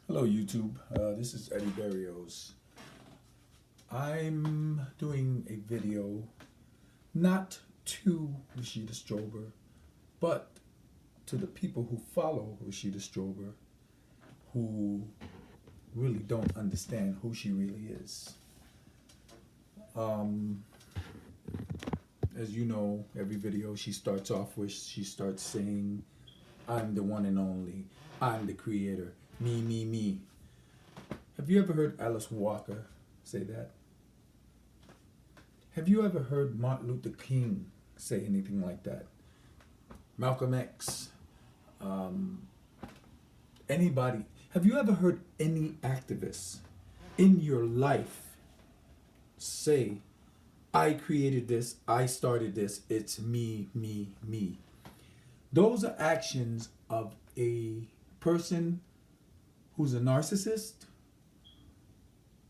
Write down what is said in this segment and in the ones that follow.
Hello YouTube, this is Eddie Barrios. I'm doing a video not to Rashida Strober, but to the people who follow Rashida Strober, who really don't understand who she really is. Um, as you know, every video she starts off with, she starts saying, I'm the one and only, I'm the creator, me, me, me. Have you ever heard Alice Walker say that? Have you ever heard Martin Luther King say anything like that? Malcolm X? Um, Anybody? Have you ever heard any activist in your life say, I created this, I started this, it's me, me, me? Those are actions of a person who's a narcissist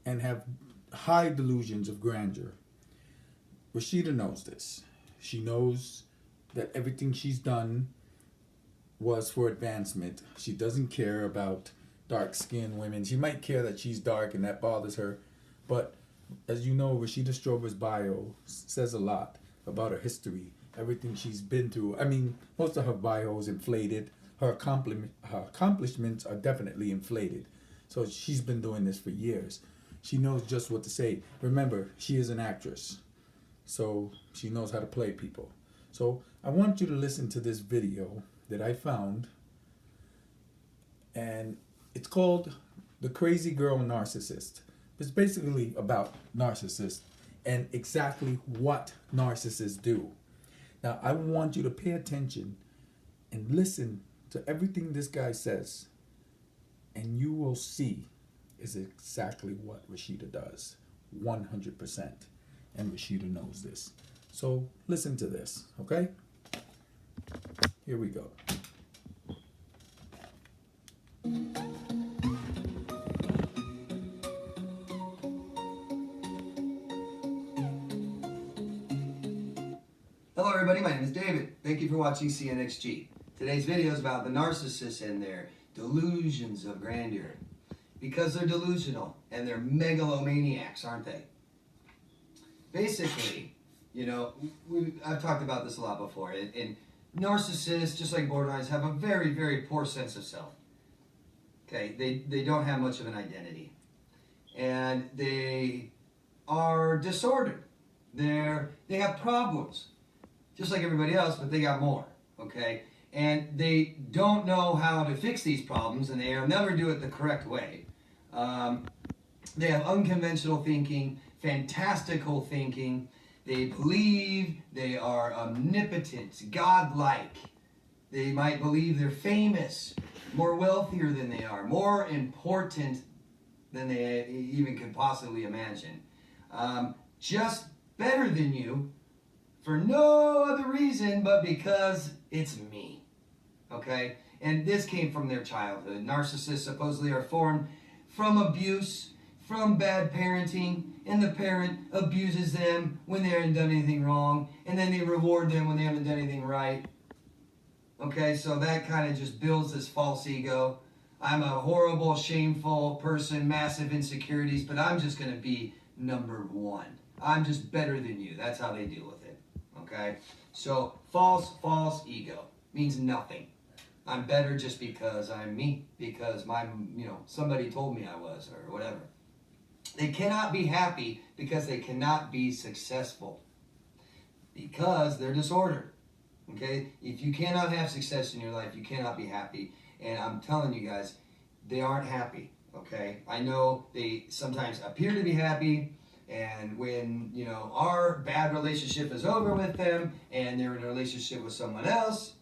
and have high delusions of grandeur. Rashida knows this. She knows that everything she's done was for advancement. She doesn't care about dark-skinned women. She might care that she's dark and that bothers her, but as you know, Rashida Strober's bio says a lot about her history, everything she's been through. I mean, most of her bio is inflated. Her accomplishments are definitely inflated. So she's been doing this for years. She knows just what to say. Remember, she is an actress, so she knows how to play people. So I want you to listen to this video that I found, and it's called The Crazy Girl Narcissist. It's basically about narcissists and exactly what narcissists do. Now, I want you to pay attention and listen to everything this guy says, and you will see is exactly what Rashida does, 100%. And Rashida knows this. So listen to this, okay? Here we go. Hello everybody, my name is David. Thank you for watching CNXG. Today's video is about the narcissists and their delusions of grandeur. Because they're delusional and they're megalomaniacs, aren't they? Basically, you know, I've talked about this a lot before, and narcissists, just like borderlines, have a very, very poor sense of self. Okay, they don't have much of an identity. And they are disordered. They have problems, just like everybody else, but they got more, okay? And they don't know how to fix these problems, and they'll never do it the correct way. They have unconventional thinking, fantastical thinking. They believe they are omnipotent, godlike. They might believe they're famous, more wealthier than they are, more important than they even could possibly imagine. Just better than you for no other reason but because it's me. Okay? And this came from their childhood. Narcissists supposedly are formed from abuse, from bad parenting, and the parent abuses them when they haven't done anything wrong, and then they reward them when they haven't done anything right. Okay, so that kind of just builds this false ego. I'm a horrible, shameful person, massive insecurities, but I'm just going to be number one. I'm just better than you. That's how they deal with it. Okay? So, false ego means nothing. I'm better just because I'm me, because somebody told me I was, or whatever. They cannot be happy because they cannot be successful, because they're disordered. Okay? If you cannot have success in your life, you cannot be happy. And I'm telling you guys, they aren't happy. Okay? I know they sometimes appear to be happy, and when, our bad relationship is over with them and they're in a relationship with someone else,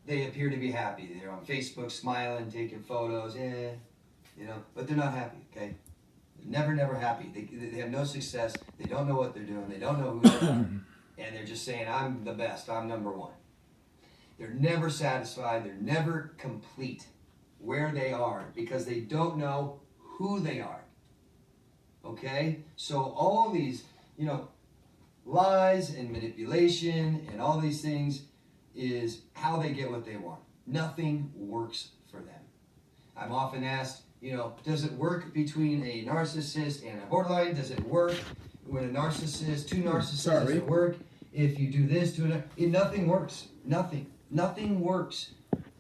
they appear to be happy. They're on Facebook smiling, taking photos, but they're not happy, okay? They're never happy. They have no success. They don't know what they're doing. They don't know who they are. And they're just saying, I'm the best. I'm number one. They're never satisfied. They're never complete where they are because they don't know who they are. Okay? So all these, lies and manipulation and all these things is how they get what they want. Nothing works for them. I'm often asked, You know, does it work between a narcissist and a borderline? Does it work when a narcissist, two narcissists? Does it work if you do this to another? Nothing works. Nothing works.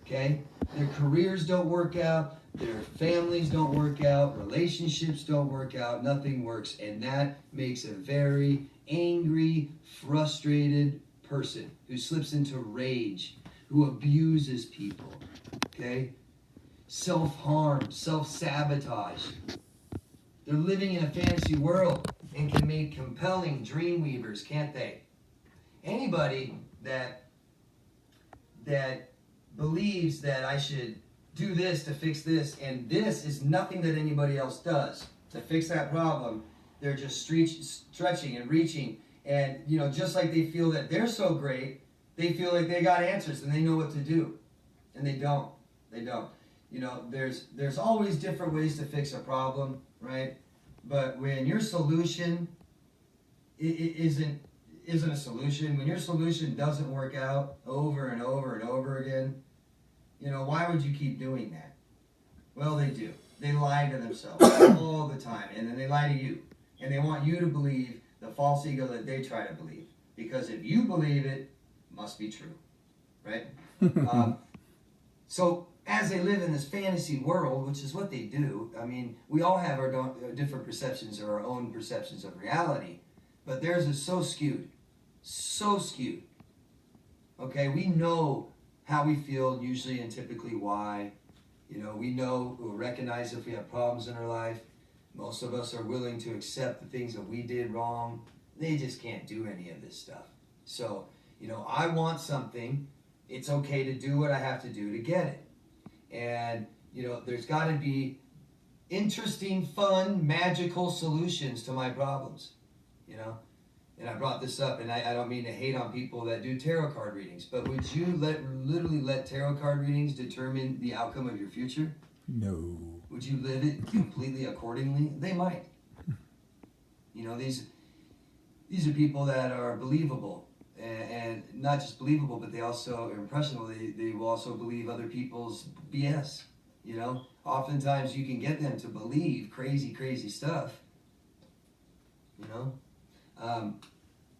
Okay? Their careers don't work out. Their families don't work out. Relationships don't work out. Nothing works. And that makes a very angry, frustrated person who slips into rage, who abuses people. Okay? Self-harm, self-sabotage. They're living in a fantasy world and can make compelling dream weavers, can't they? Anybody that believes that I should do this to fix this, and this is nothing that anybody else does to fix that problem, they're just stretching and reaching, and just like they feel that they're so great, they feel like they got answers and they know what to do, and they don't. There's always different ways to fix a problem, right? But when your solution isn't a solution, when your solution doesn't work out over and over and over again, why would you keep doing that? Well, they do. They lie to themselves all the time, and then they lie to you, and they want you to believe the false ego that they try to believe, because if you believe it, it must be true, right? So as they live in this fantasy world, which is what they do, I mean, we all have our different perceptions or our own perceptions of reality, but theirs is so skewed. Okay, we know how we feel usually and typically why. We'll recognize if we have problems in our life. Most of us are willing to accept the things that we did wrong. They just can't do any of this stuff. So, I want something. It's okay to do what I have to do to get it. And, there's got to be interesting, fun, magical solutions to my problems, And I brought this up, and I don't mean to hate on people that do tarot card readings, but would you literally let tarot card readings determine the outcome of your future? No. Would you live it completely accordingly? They might. These are people that are believable. And not just believable, but they also are impressionable. They will also believe other people's BS. Oftentimes you can get them to believe crazy stuff.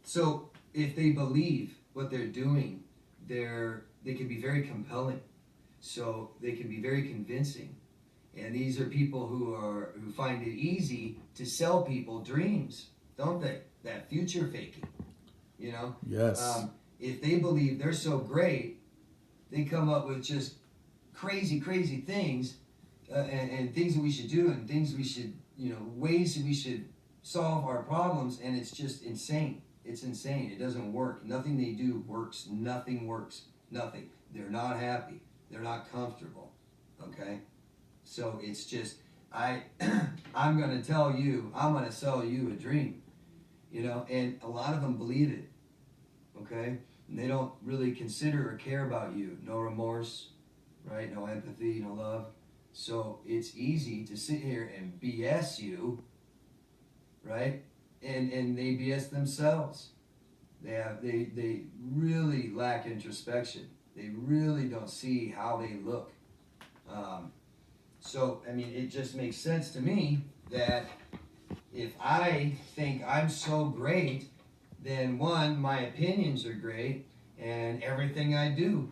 So if they believe what they're doing, they can be very compelling. So they can be very convincing. And these are people who find it easy to sell people dreams, don't they? That future faking. Yes. If they believe they're so great, they come up with just crazy things and things that we should do and things we should, ways that we should solve our problems, and it's just insane. It's insane. It doesn't work. Nothing they do works. Nothing works. Nothing. They're not happy. They're not comfortable. Okay? So it's just, I'm going to tell you, I'm going to sell you a dream. And a lot of them believe it, okay? And they don't really consider or care about you. No remorse, right? No empathy, no love. So it's easy to sit here and BS you, right? And they BS themselves. They really lack introspection. They really don't see how they look. So, it just makes sense to me that if I think I'm so great, then one, my opinions are great, and everything I do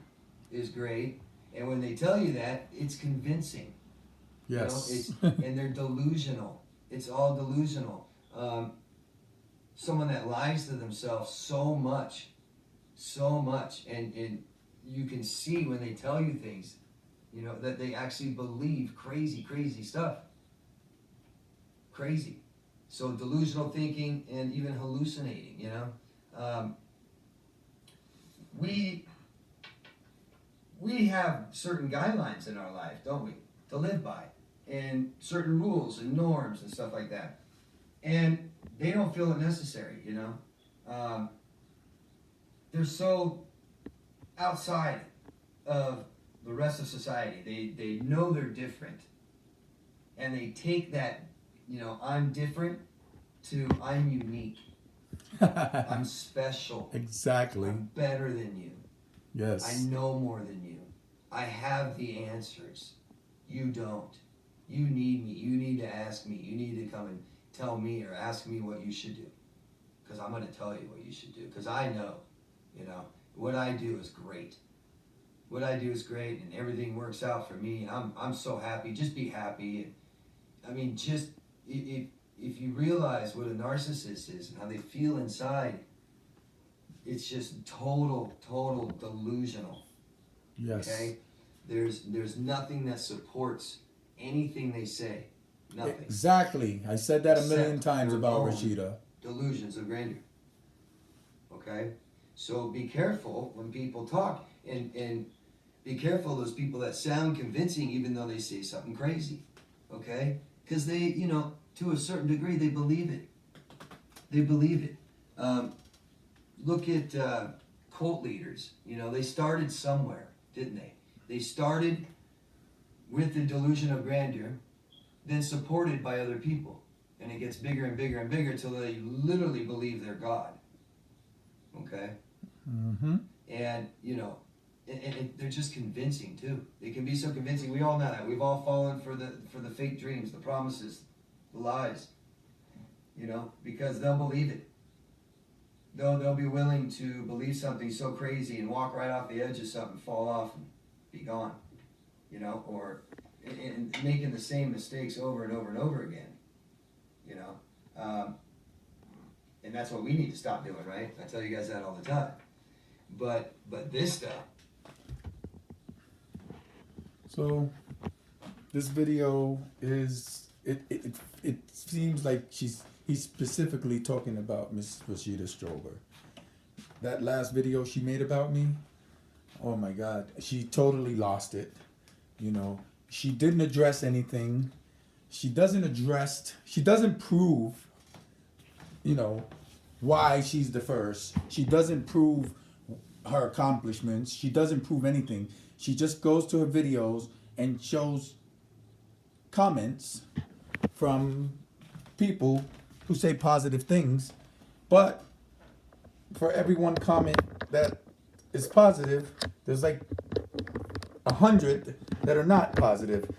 is great. And when they tell you that, it's convincing. Yes. And they're delusional. It's all delusional. Someone that lies to themselves so much, and you can see when they tell you things, that they actually believe crazy stuff. Crazy. So delusional thinking and even hallucinating, we have certain guidelines in our life, don't we, to live by, and certain rules and norms and stuff like that. And they don't feel it necessary, they're so outside of the rest of society. They know they're different, and they take that, I'm different, to I'm unique. I'm special. Exactly. I'm better than you. Yes. I know more than you. I have the answers. You don't. You need me. You need to ask me. You need to come and tell me or ask me what you should do. Because I'm going to tell you what you should do. Because I know, what I do is great. What I do is great, and everything works out for me, and I'm so happy. Just be happy. And, I mean, just if you realize what a narcissist is and how they feel inside, it's just total delusional. Yes. Okay? There's nothing that supports anything they say. Nothing. Exactly. I said that a million Except times their about own Rashida. Delusions of grandeur. Okay? So be careful when people talk, and be careful of those people that sound convincing even though they say something crazy. Okay? Because they, to a certain degree, they believe it. They believe it. Look at cult leaders. They started somewhere, didn't they? They started with the delusion of grandeur, then supported by other people. And it gets bigger and bigger and bigger until they literally believe they're God. Okay? Mm-hmm. And, and they're just convincing too. They can be so convincing. We all know that. We've all fallen for the fake dreams, the promises, the lies. Because they'll believe it. They'll be willing to believe something so crazy and walk right off the edge of something, fall off and be gone. Or and making the same mistakes over and over and over again. And that's what we need to stop doing, right? I tell you guys that all the time. But this stuff. So this video is it seems like he's specifically talking about Miss Rashida Strober. That last video she made about me, oh my God, she totally lost it. She didn't address anything. She doesn't prove, why she's the first. She doesn't prove her accomplishments. She doesn't prove anything. She just goes to her videos and shows comments from people who say positive things. But for every one comment that is positive, there's like 100 that are not positive.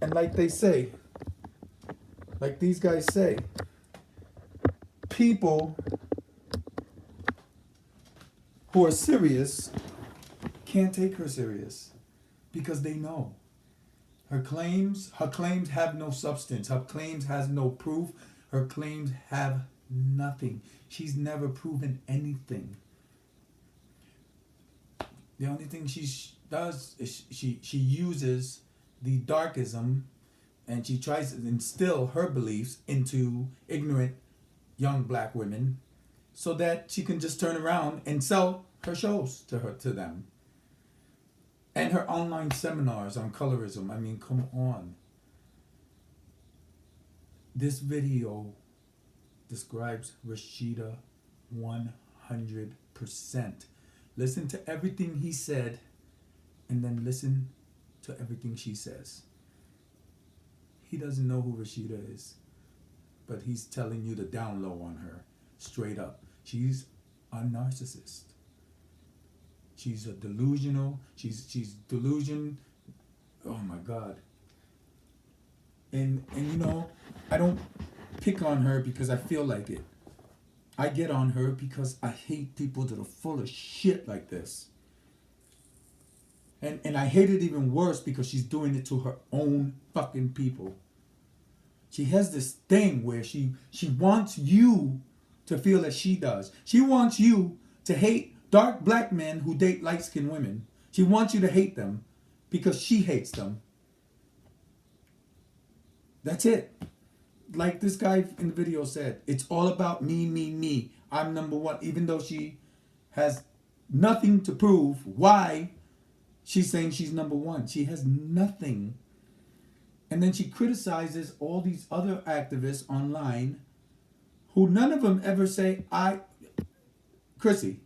And like they say, like these guys say, people who are serious can't take her serious because they know her claims have no substance. Her claims has no proof. Her claims have nothing. She's never proven anything. The only thing she does is she uses the darkism, and she tries to instill her beliefs into ignorant young black women so that she can just turn around and sell her shows to them. And her online seminars on colorism. I mean, come on. This video describes Rashida 100%. Listen to everything he said, and then listen to everything she says. He doesn't know who Rashida is, but he's telling you the down low on her, straight up. She's a narcissist. She's a delusional. She's delusion. Oh my God. And I don't pick on her because I feel like it. I get on her because I hate people that are full of shit like this. And I hate it even worse because she's doing it to her own fucking people. She has this thing where she wants you to feel as she does. She wants you to hate dark black men who date light-skinned women. She wants you to hate them because she hates them. That's it. Like this guy in the video said, it's all about me, me, me. I'm number one, even though she has nothing to prove why she's saying she's number one. She has nothing. And then she criticizes all these other activists online who none of them ever say, Chrissy,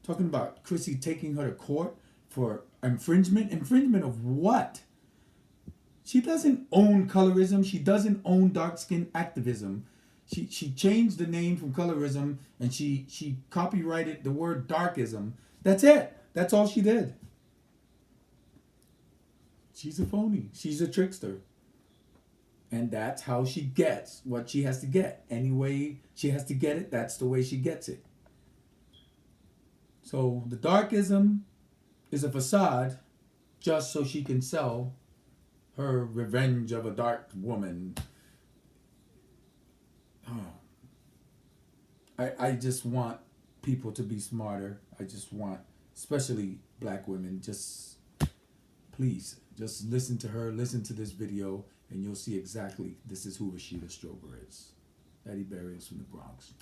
talking about Chrissy taking her to court for infringement. Infringement of what? She doesn't own colorism. She doesn't own dark-skin activism. She changed the name from colorism and she copyrighted the word darkism. That's it. That's all she did. She's a phony. She's a trickster. And that's how she gets what she has to get. Any way she has to get it, that's the way she gets it. So the darkism is a facade just so she can sell her revenge of a dark woman. Oh. I just want people to be smarter. I just want, especially black women, just please, just listen to her, listen to this video, and you'll see exactly this is who Rashida Strober is. Eddie Barrios from the Bronx.